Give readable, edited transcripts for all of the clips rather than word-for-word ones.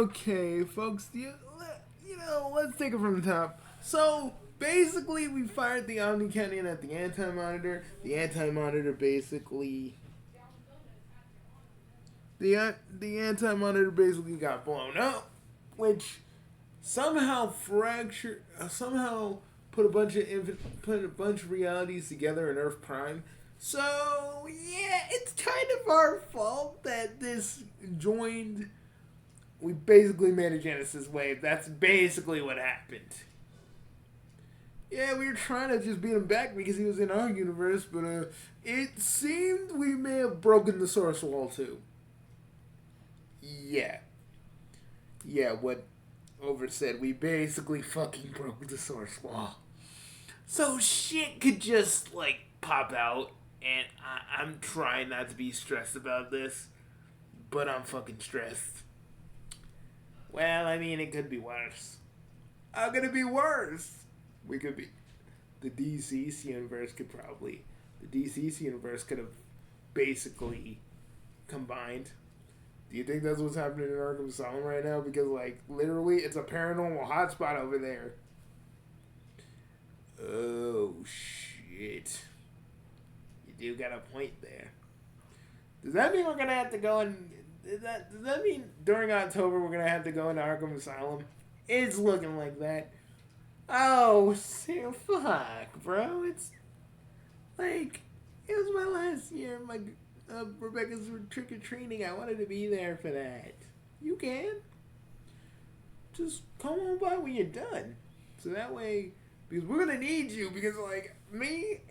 Okay, folks, let's take it from the top. So, basically, we fired the Omni Cannon at the Anti-Monitor. The Anti-Monitor basically... The Anti-Monitor basically got blown up, which somehow somehow put a bunch of realities together in Earth Prime. So, yeah, it's kind of our fault that this joined... We basically made a Genesis wave. That's basically what happened. Yeah, we were trying to just beat him back because he was in our universe, but it seemed we may have broken the source wall too. Yeah. Yeah, what Over said, we basically fucking broke the source wall. So shit could just, pop out, and I'm trying not to be stressed about this, but I'm fucking stressed. Well, I mean, it could be worse. How could it be worse? We could be. The DC's universe could have basically combined. Do you think that's what's happening in Arkham Asylum right now? Because, literally, it's a paranormal hotspot over there. Oh, shit. You do got a point there. Does that mean we're going to have to go and... Does that mean during October we're going to have to go into Arkham Asylum? It's looking like that. Oh, fuck, bro. It's it was my last year. My Rebecca's trick-or-treating. I wanted to be there for that. You can. Just come on by when you're done. So that way, because we're going to need you, because, me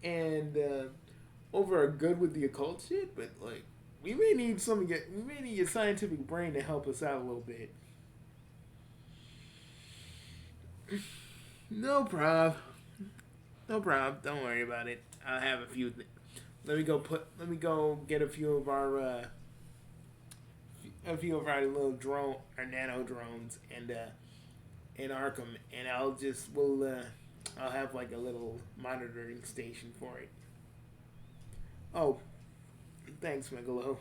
and Over are good with the occult shit, but, we may need your scientific brain to help us out a little bit. No problem. Don't worry about it. I'll have a few. Let me go get a few of our little our nano drones and in Arkham, and I'll have a little monitoring station for it. Oh. Thanks, Megalo.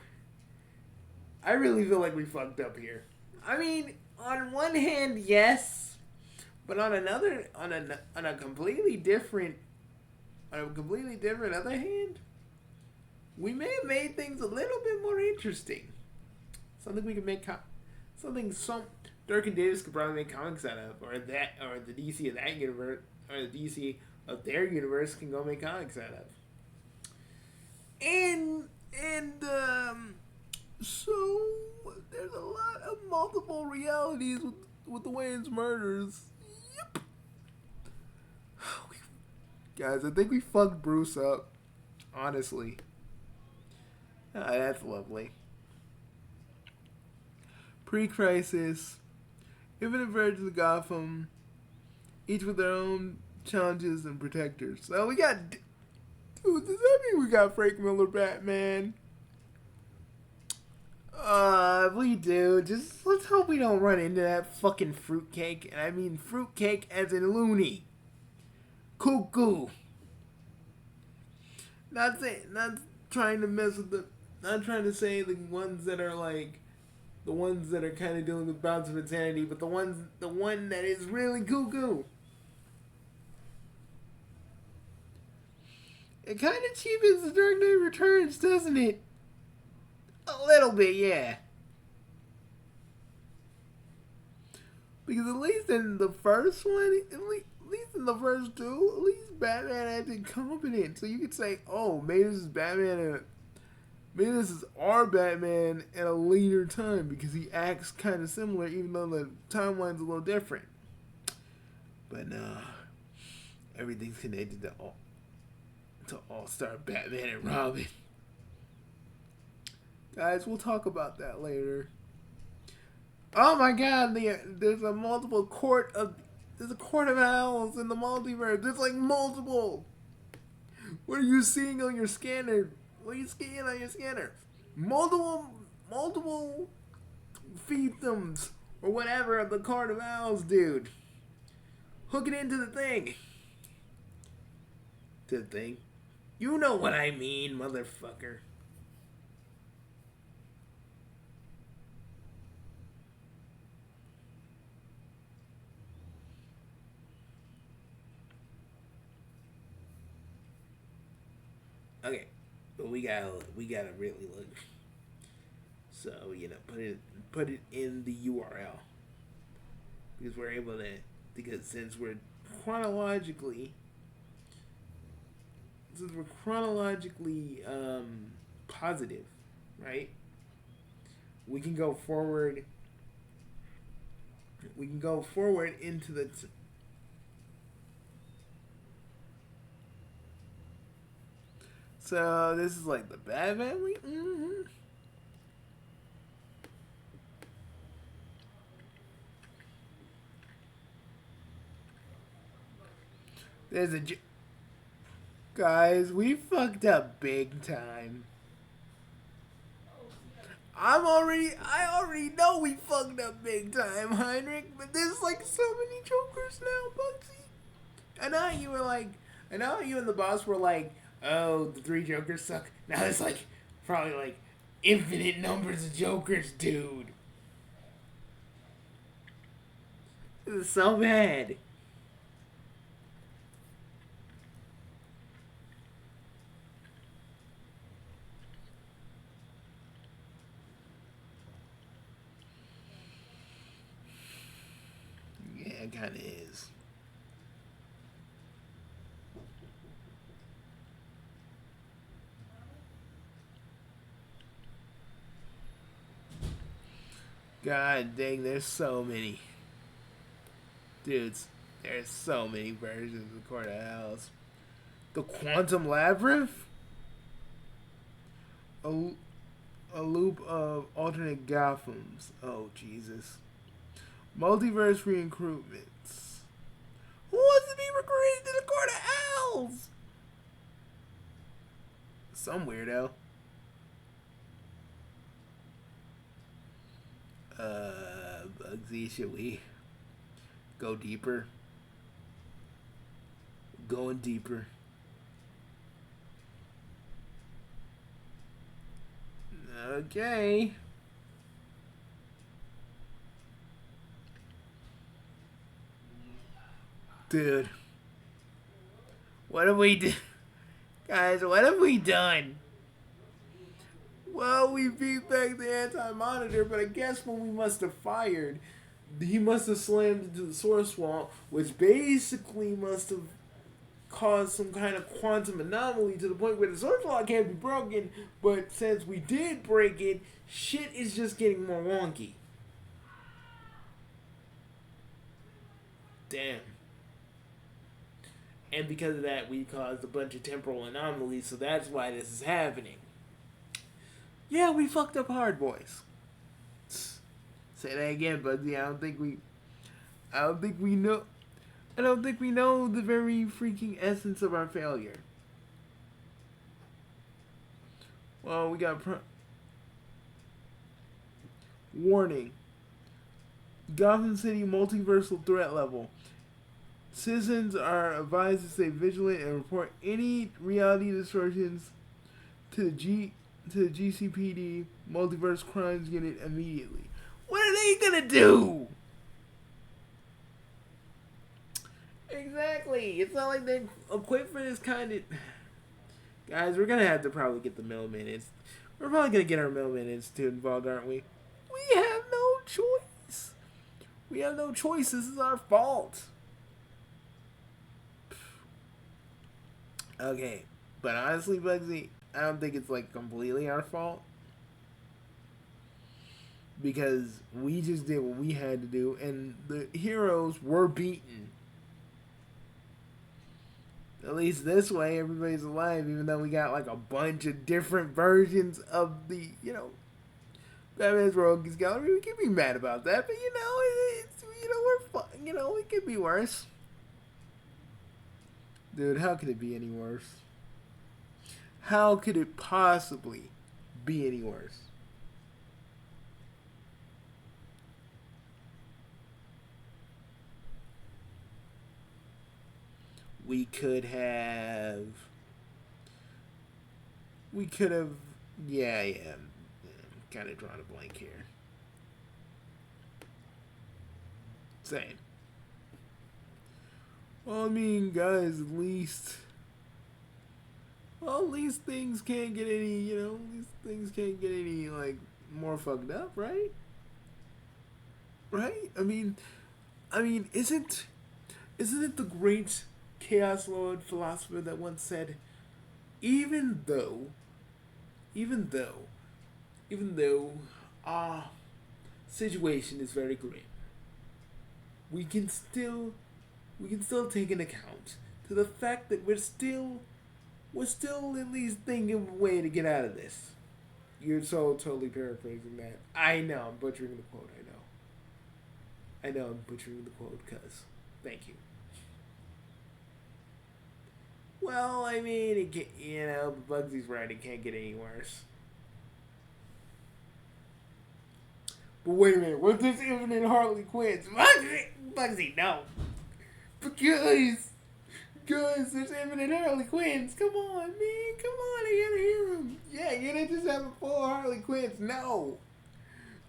I really feel like we fucked up here. I mean, on one hand, yes, but on a completely different other hand, we may have made things a little bit more interesting. Something we could make Dirk and Davis could probably make comics out of, or the DC of that universe, or the DC of their universe can go make comics out of. So there's a lot of multiple realities with the Wayne's murders. Yep. Guys, I think we fucked Bruce up. Honestly. That's lovely. Pre-crisis, infinite versions of Gotham, each with their own challenges and protectors. So we got... Dude, does that mean we got Frank Miller Batman? We do. Just let's hope we don't run into that fucking fruitcake. And I mean fruitcake as in loony. Cuckoo. Not trying to say the ones that are the ones that are kind of dealing with bouts of insanity, but the one that is really cuckoo. It kind of cheapens the Dark Knight Returns, doesn't it? A little bit, yeah. Because at least in the first one, at least in the first two, at least Batman had to competent. So you could say, oh, maybe this is maybe this is our Batman at a later time because he acts kind of similar, even though the timeline's a little different. But no, everything's connected to All-Star Batman and Robin. Guys, we'll talk about that later. Oh my god, there's a court of owls in the multiverse. There's multiple. What are you seeing on your scanner? What are you seeing on your scanner? Multiple fiefdoms or whatever of the court of owls, dude. Hook it into the thing. To the thing. You know what I mean, motherfucker. Okay, but we gotta really look. So put it in the URL because we're able to, because chronologically since we're chronologically positive, right? We can go forward. We can go forward into the. So this is like the bad family. Mm-hmm. There's a guys. We fucked up big time. I already know we fucked up big time, Heinrich. But there's like so many Jokers now, Bugsy. I know you were like, I know you and the boss were like, oh, the three Jokers suck. Now it's like probably like infinite numbers of Jokers, dude. This is so bad. Yeah, it kind of is. God dang, there's so many. Dudes, there's so many versions of Court of Owls. The Quantum Labyrinth? A, a loop of alternate Gothams. Oh, Jesus. Multiverse recruitments. Who wants to be recruited to the Court of Owls? Some weirdo. Bugsy, should we go deeper? Going deeper. Okay. Dude. What have we done? Guys, what have we done? Well, we beat back the anti-monitor, but I guess when we must have fired, he must have slammed into the source swamp, which basically must have caused some kind of quantum anomaly to the point where the source law can't be broken, but since we did break it, shit is just getting more wonky. Damn. And because of that, we caused a bunch of temporal anomalies, so that's why this is happening. Yeah, we fucked up hard, boys. Say that again, Bugsy. I don't think we know. I don't think we know the very freaking essence of our failure. Well, we got warning. Gotham City multiversal threat level. Citizens are advised to stay vigilant and report any reality distortions to the GCPD Multiverse Crimes Unit immediately. What are they gonna do? Exactly. It's not like they're equipped for this kind of. Guys, we're gonna have to probably get the middlemen. We're probably gonna get our middlemen institute involved, aren't we? We have no choice. We have no choice. This is our fault. Okay, but honestly, Bugsy, I don't think it's like completely our fault because we just did what we had to do, and the heroes were beaten. At least this way, everybody's alive, even though we got like a bunch of different versions of the, Batman's Rogues Gallery. We can be mad about that, but we're fine. It could be worse. Dude, how could it be any worse? How could it possibly be any worse? We could have. We could have. Yeah. I'm kind of drawing a blank here. Same. Well, I mean, guys, at least Well, these things can't get any, these things can't get any, like, more fucked up, right? Right? Isn't it the great chaos lord philosopher that once said, even though, even though, even though our situation is very grim, we can still, we can still take an account to the fact that we're still at least thinking of a way to get out of this. You're so totally paraphrasing that. I know, I'm butchering the quote, I know. I know I'm butchering the quote, cuz. Thank you. Well, I mean, it can, Bugsy's right, it can't get any worse. But wait a minute, what if there's infinite Harley Quinns? Bugsy, no. Because, guys, there's infinite Harley Quinns. Come on, man, come on, I gotta hear him. Yeah, you didn't just have a full Harley Quinns. No.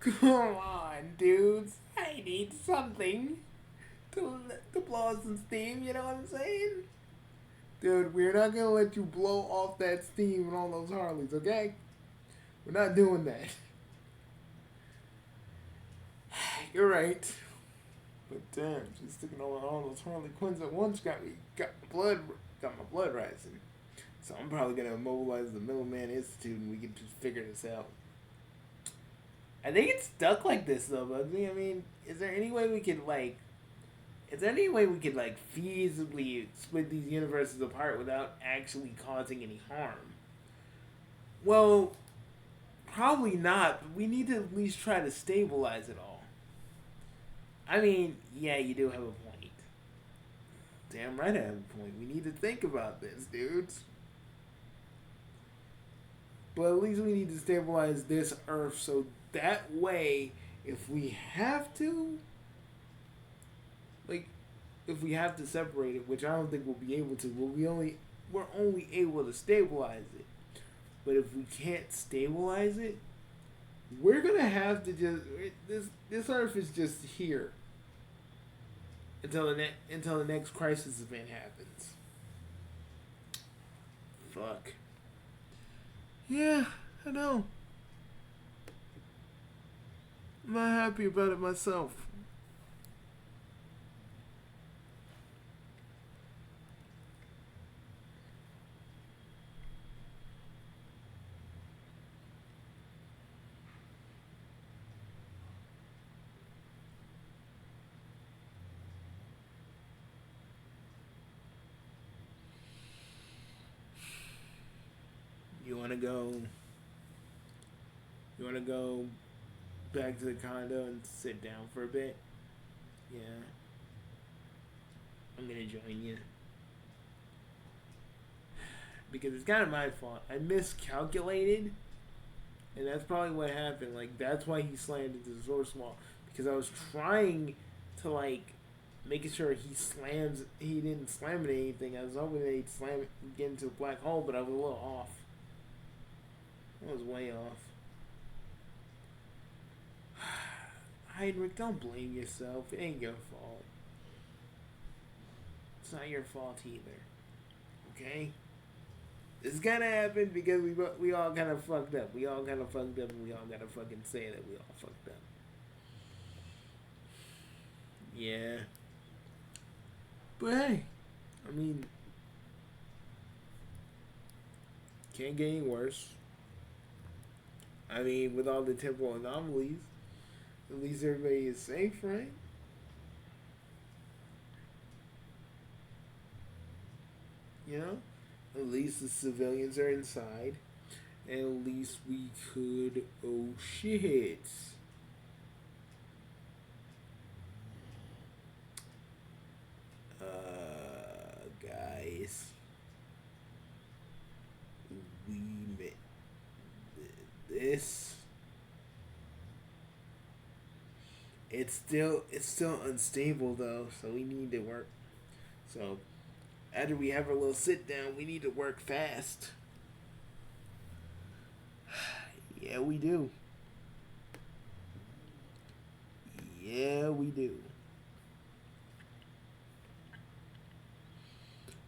Come on, dudes. I need something to blow some steam, you know what I'm saying? Dude, we're not gonna let you blow off that steam on all those Harleys, okay? We're not doing that. You're right. But damn, just sticking on all those Harley Quinns at once got my blood rising. So I'm probably gonna mobilize the Middleman Institute and we can just figure this out. I think it's stuck like this though, Bugsy. I mean, is there any way we could like feasibly split these universes apart without actually causing any harm? Well, probably not, but we need to at least try to stabilize it all. I mean, yeah, you do have a point. Damn right I have a point. We need to think about this, dudes. But at least we need to stabilize this Earth so that way, if we have to, like, if we have to separate it, which I don't think we'll be able to, we're only able to stabilize it. But if we can't stabilize it, we're gonna have to this Earth is just here until the next crisis event happens. Fuck. Yeah, I know. I'm not happy about it myself. You wanna go? You wanna go back to the condo and sit down for a bit? Yeah. I'm gonna join you. Because it's kind of my fault. I miscalculated, and that's probably what happened. Like, that's why he slammed into the source wall. Because I was trying to, like, making sure he didn't slam into anything. I was hoping that he'd slam it and get into a black hole, but I was a little off. I was way off. Heinrich, don't blame yourself. It ain't your fault. It's not your fault either. Okay? It's gonna happen because we all kind of fucked up. We all kind of fucked up, and we all gotta fucking say that we all fucked up. Yeah. But hey, I mean, can't get any worse. I mean, with all the temporal anomalies, at least everybody is safe, right? You know? At least the civilians are inside. And at least we could... Oh, shit. Guys. We made... This... It's still unstable though, so we need to work. So after we have our little sit down, we need to work fast. Yeah, we do. Yeah, we do.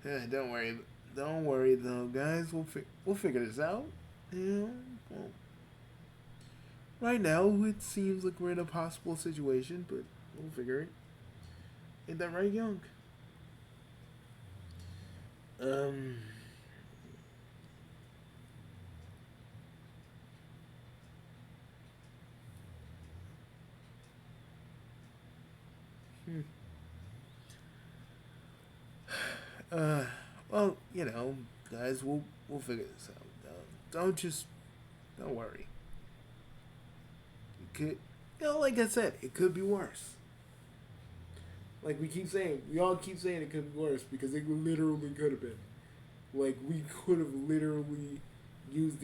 Don't worry. Don't worry though, guys. We'll figure this out. You know, well, right now it seems like we're in a possible situation, but we'll figure it. Ain't that right, Young? Um. Hmm. Uh. Well, guys, we'll figure this out. Don't worry. It could, like I said, it could be worse. Like we all keep saying it could be worse because it literally could have been. Like we could have literally used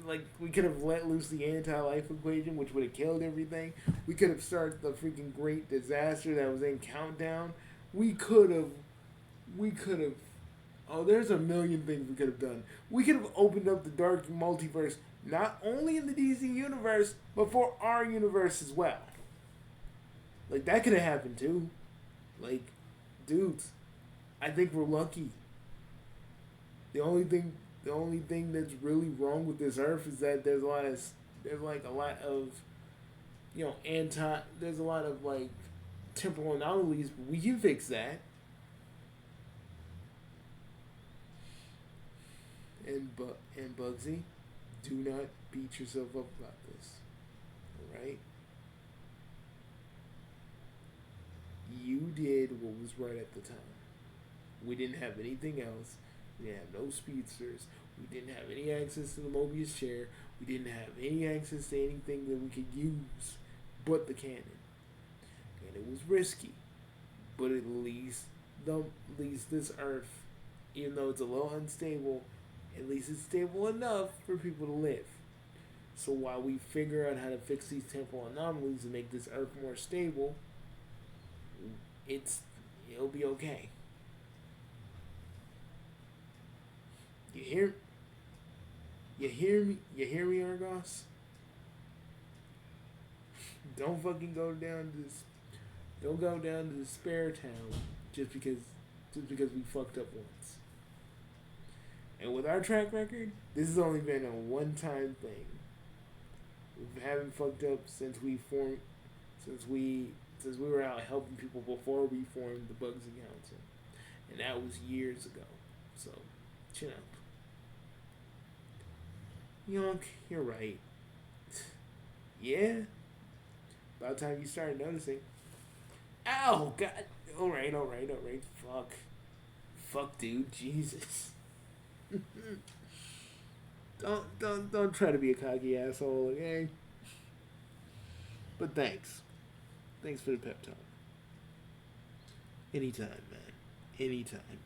like we could have let loose the anti-life equation, which would have killed everything. We could have started the freaking great disaster that was in Countdown. We could have, we could have. Oh, there's a million things we could have done. We could have opened up the dark multiverse not only in the DC universe, but for our universe as well. Like that could have happened too. Like, dudes, I think we're lucky. The only thing the only thing that's really wrong with this earth is that there's like a lot of there's a lot of like temporal anomalies, but we can fix that. And Bugsy, do not beat yourself up about this. Alright? You did what was right at the time. We didn't have anything else. We didn't have no speedsters. We didn't have any access to the Mobius chair. We didn't have any access to anything that we could use but the cannon. And it was risky. But at least this Earth, even though it's a little unstable, at least it's stable enough for people to live. So while we figure out how to fix these temporal anomalies and make this Earth more stable, it'll be okay. You hear? You hear me? You hear me, Argos? Don't fucking go down to this. Don't go down to the spare town just because we fucked up once. And with our track record, this has only been a one-time thing. We haven't fucked up since we were out helping people before we formed the Bugsy Council, and that was years ago. So, chin up. Yonk, you're right. Yeah, about time you started noticing. Ow, God. Alright. Fuck, dude. Jesus. Don't try to be a cocky asshole, okay? But thanks. Thanks for the pep talk. Anytime, man. Anytime.